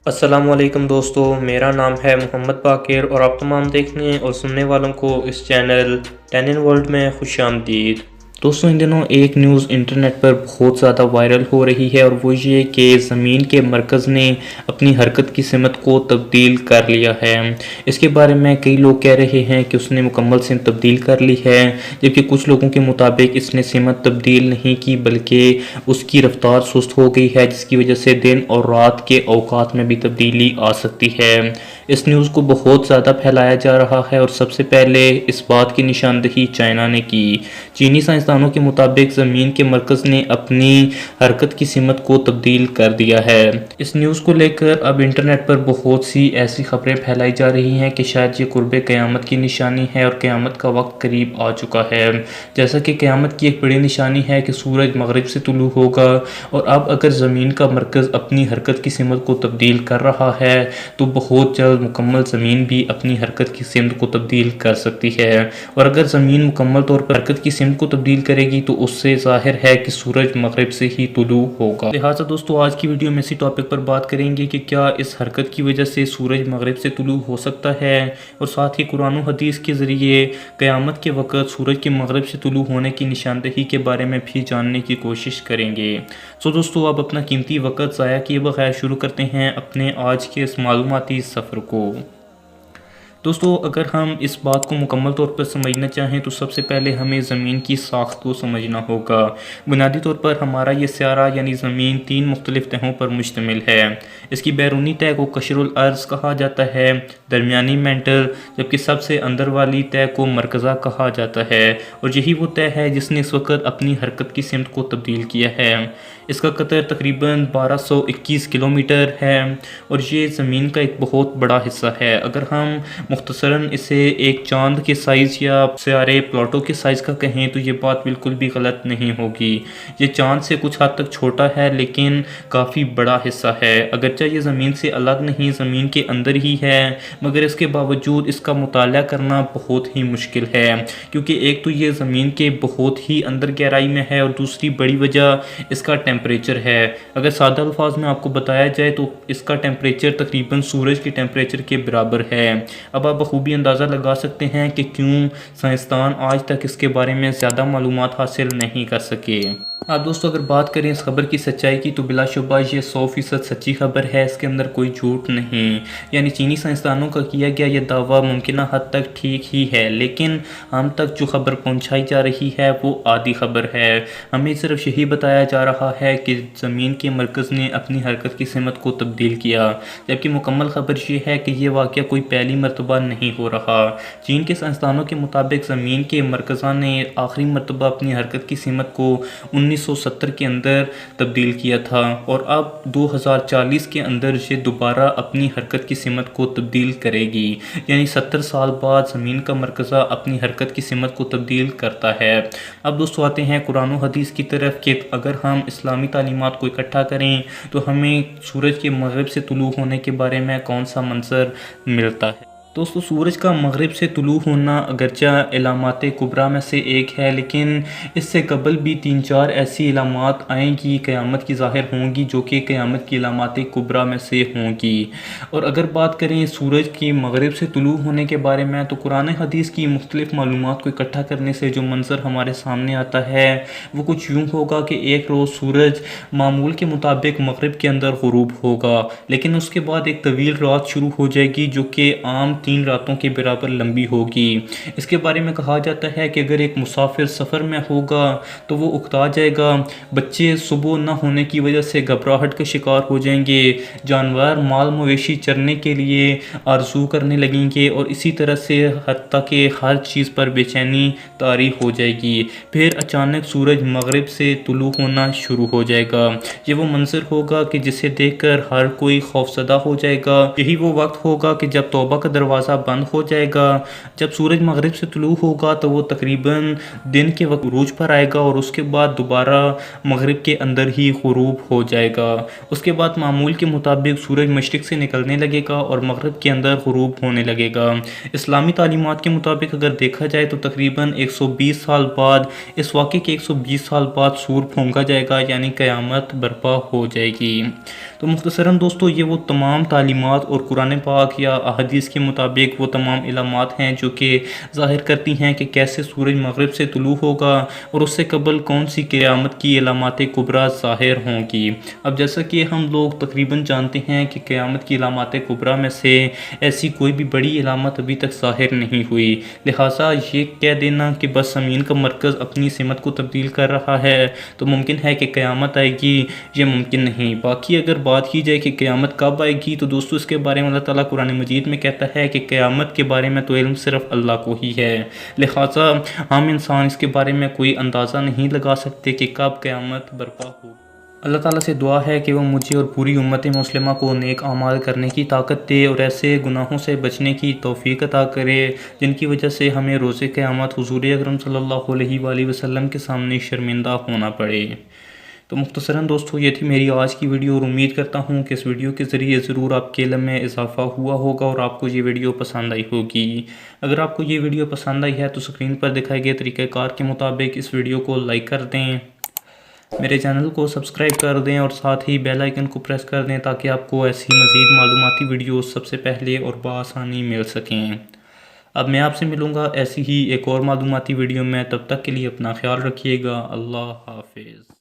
السلام علیکم دوستو، میرا نام ہے محمد باقر اور آپ تمام دیکھنے اور سننے والوں کو اس چینل 10 in ورلڈ میں خوش آمدید۔ دوستو، ان دنوں ایک نیوز انٹرنیٹ پر بہت زیادہ وائرل ہو رہی ہے اور وہ یہ کہ زمین کے مرکز نے اپنی حرکت کی سمت کو تبدیل کر لیا ہے۔ اس کے بارے میں کئی لوگ کہہ رہے ہیں کہ اس نے مکمل سمت تبدیل کر لی ہے، جبکہ کچھ لوگوں کے مطابق اس نے سمت تبدیل نہیں کی بلکہ اس کی رفتار سست ہو گئی ہے، جس کی وجہ سے دن اور رات کے اوقات میں بھی تبدیلی آ سکتی ہے۔ اس نیوز کو بہت زیادہ پھیلایا جا رہا ہے اور سب سے پہلے اس بات کی نشاندہی چائنا نے کی۔ چینی سائنسدانوں کے مطابق زمین کے مرکز نے اپنی حرکت کی سمت کو تبدیل کر دیا ہے۔ اس نیوز کو لے کر اب انٹرنیٹ پر بہت سی ایسی خبریں پھیلائی جا رہی ہیں کہ شاید یہ قرب قیامت کی نشانی ہے اور قیامت کا وقت قریب آ چکا ہے۔ جیسا کہ قیامت کی ایک بڑی نشانی ہے کہ سورج مغرب سے طلوع ہوگا، اور اب اگر زمین کا مرکز اپنی حرکت کی سمت کو تبدیل کر رہا ہے تو بہت جلد مکمل زمین بھی اپنی حرکت کی سمت کو تبدیل کر سکتی ہے، اور اگر زمین مکمل طور پر حرکت کی سمت کو تبدیل کرے گی تو اس سے ظاہر ہے کہ سورج مغرب سے ہی طلوع ہوگا۔ لہٰذا دوستو، آج کی ویڈیو میں اسی ٹاپک پر بات کریں گے کہ کیا اس حرکت کی وجہ سے سورج مغرب سے طلوع ہو سکتا ہے، اور ساتھ ہی قرآن و حدیث کے ذریعے قیامت کے وقت سورج کے مغرب سے طلوع ہونے کی نشاندہی کے بارے میں بھی جاننے کی کوشش کریں گے۔ دوستو، اب اپنا قیمتی وقت ضائع کیے بغیر شروع کرتے ہیں اپنے آج کے اس معلوماتی سفر کو۔ دوستو، اگر ہم اس بات کو مکمل طور پر سمجھنا چاہیں تو سب سے پہلے ہمیں زمین کی ساخت کو سمجھنا ہوگا۔ بنیادی طور پر ہمارا یہ سیارہ یعنی زمین 3 مختلف تہوں پر مشتمل ہے۔ اس کی بیرونی تہہ کو قشر الارض کہا جاتا ہے، درمیانی مینٹل، جبکہ سب سے اندر والی تہہ کو مرکزہ کہا جاتا ہے، اور یہی وہ تہہ ہے جس نے اس وقت اپنی حرکت کی سمت کو تبدیل کیا ہے۔ اس کا قطر تقریباً 1221 کلومیٹر ہے، اور یہ زمین کا ایک بہت بڑا حصہ ہے۔ اگر ہم مختصراً اسے ایک چاند کے سائز یا سیارے پلاٹو کے سائز کا کہیں تو یہ بات بالکل بھی غلط نہیں ہوگی۔ یہ چاند سے کچھ حد تک چھوٹا ہے لیکن کافی بڑا حصہ ہے۔ اگرچہ یہ زمین سے الگ نہیں، زمین کے اندر ہی ہے، مگر اس کے باوجود اس کا مطالعہ کرنا بہت ہی مشکل ہے، کیونکہ ایک تو یہ زمین کے بہت ہی اندر گہرائی میں ہے، اور دوسری بڑی وجہ اس کا ٹیمپریچر ہے۔ اگر سادہ الفاظ میں آپ کو بتایا جائے تو اس کا ٹیمپریچر تقریباً سورج کے ٹیمپریچر کے برابر ہے۔ اب آپ بخوبی اندازہ لگا سکتے ہیں کہ کیوں سائنسدان آج تک اس کے بارے میں زیادہ معلومات حاصل نہیں کر سکے۔ دوستو، اگر بات کریں اس خبر کی سچائی کی تو بلا شبہ یہ 100% سچی خبر ہے، اس کے اندر کوئی جھوٹ نہیں۔ یعنی چینی سائنسدانوں کا کیا گیا یہ دعویٰ ممکنہ حد تک ٹھیک ہی ہے، لیکن ہم تک جو خبر پہنچائی جا رہی ہے وہ آدھی خبر ہے۔ ہمیں صرف یہی بتایا جا رہا ہے کہ زمین کے مرکز نے اپنی حرکت کی سمت کو تبدیل کیا، جبکہ مکمل خبر یہ ہے کہ یہ واقعہ کوئی پہلی مرتبہ نہیں ہو رہا۔ چین کے سائنسدانوں کے مطابق زمین کے مرکزہ نے آخری مرتبہ اپنی حرکت کی سمت کو 1970 کے اندر تبدیل کیا تھا، اور اب 2040 کے اندر یہ دوبارہ اپنی حرکت کی سمت کو تبدیل کرے گی، یعنی 70 سال بعد زمین کا مرکزہ اپنی حرکت کی سمت کو تبدیل کرتا ہے۔ اب دوستو آتے ہیں قرآن و حدیث کی طرف کہ اگر ہم اسلامی تعلیمات کو اکٹھا کریں تو ہمیں سورج کے مغرب سے طلوع ہونے کے بارے میں کون سا منظر ملتا ہے۔ دوستو، سورج کا مغرب سے طلوع ہونا اگرچہ علامات کبریٰ میں سے ایک ہے، لیکن اس سے قبل بھی 3-4 ایسی علامات آئیں گی، قیامت کی ظاہر ہوں گی، جو کہ قیامت کی علامات کبریٰ میں سے ہوں گی۔ اور اگر بات کریں سورج کی مغرب سے طلوع ہونے کے بارے میں تو قرآن حدیث کی مختلف معلومات کو اکٹھا کرنے سے جو منظر ہمارے سامنے آتا ہے وہ کچھ یوں ہوگا کہ ایک روز سورج معمول کے مطابق مغرب کے اندر غروب ہوگا، لیکن اس کے بعد ایک طویل رات شروع ہو جائے گی جو کہ عام 3 راتوں کے برابر لمبی ہوگی۔ اس کے بارے میں کہا جاتا ہے کہ اگر ایک مسافر سفر میں ہوگا تو وہ اکتا جائے گا، بچے صبح نہ ہونے کی وجہ سے گھبراہٹ کا شکار ہو جائیں گے، جانور مال مویشی چرنے کے لیے آرزو کرنے لگیں گے، اور اسی طرح سے حتیٰ کہ ہر چیز پر بے چینی طاری ہو جائے گی۔ پھر اچانک سورج مغرب سے طلوع ہونا شروع ہو جائے گا۔ یہ وہ منظر ہوگا کہ جسے دیکھ کر ہر کوئی خوفزدہ ہو جائے گا۔ یہی وہ وقت ہوگا کہ جب توبہ کا دروازہ بند ہو جائے گا۔ جب سورج مغرب سے طلوع ہوگا تو وہ تقریباً دن کے وقت عروج پر آئے گا، اور اس کے بعد دوبارہ مغرب کے اندر ہی غروب ہو جائے گا۔ اس کے بعد معمول کے مطابق سورج مشرق سے نکلنے لگے گا اور مغرب کے اندر غروب ہونے لگے گا۔ اسلامی تعلیمات کے مطابق اگر دیکھا جائے تو تقریباً 120 سال بعد، اس واقعے کے 120 سال بعد سور پھونکا جائے گا، یعنی قیامت برپا ہو جائے گی۔ تو مختصراً دوستو یہ وہ تمام تعلیمات اور قرآن پاک یا احادیث کے مطابق وہ تمام علامات ہیں جو کہ ظاہر کرتی ہیں کہ کیسے سورج مغرب سے طلوع ہوگا اور اس سے قبل کون سی قیامت کی علامات کبریٰ ظاہر ہوں گی۔ اب جیسا کہ ہم لوگ تقریباً جانتے ہیں کہ قیامت کی علامات کبریٰ میں سے ایسی کوئی بھی بڑی علامت ابھی تک ظاہر نہیں ہوئی، لہٰذا یہ کہہ دینا کہ بس زمین کا مرکز اپنی سمت کو تبدیل کر رہا ہے تو ممکن ہے کہ قیامت آئے گی، یہ ممکن نہیں۔ باقی اگر بات کی جائے کہ قیامت کب آئے گی تو دوستو اس کے بارے میں اللہ تعالیٰ قرآن مجید میں کہتا ہے کہ قیامت کے بارے میں تو علم صرف اللہ کو ہی ہے، لہٰذا ہم انسان اس کے بارے میں کوئی اندازہ نہیں لگا سکتے کہ کب قیامت برپا ہو۔ اللہ تعالیٰ سے دعا ہے کہ وہ مجھے اور پوری امت مسلمہ کو نیک اعمال کرنے کی طاقت دے اور ایسے گناہوں سے بچنے کی توفیق عطا کرے جن کی وجہ سے ہمیں روز قیامت حضور اکرم صلی اللہ علیہ وآلہ وسلم کے سامنے شرمندہ ہونا پڑے۔ تو مختصراً دوستو یہ تھی میری آج کی ویڈیو اور امید کرتا ہوں کہ اس ویڈیو کے ذریعے ضرور آپ کے علم میں اضافہ ہوا ہوگا اور آپ کو یہ ویڈیو پسند آئی ہوگی۔ اگر آپ کو یہ ویڈیو پسند آئی ہے تو اسکرین پر دکھائے گئے طریقہ کار کے مطابق اس ویڈیو کو لائک کر دیں، میرے چینل کو سبسکرائب کر دیں اور ساتھ ہی بیل آئیکن کو پریس کر دیں تاکہ آپ کو ایسی مزید معلوماتی ویڈیوز سب سے پہلے اور بآسانی مل سکیں۔ اب میں آپ سے ملوں گا ایسی ہی ایک اور معلوماتی ویڈیو میں، تب تک کے لیے اپنا خیال رکھیے گا۔ اللہ حافظ۔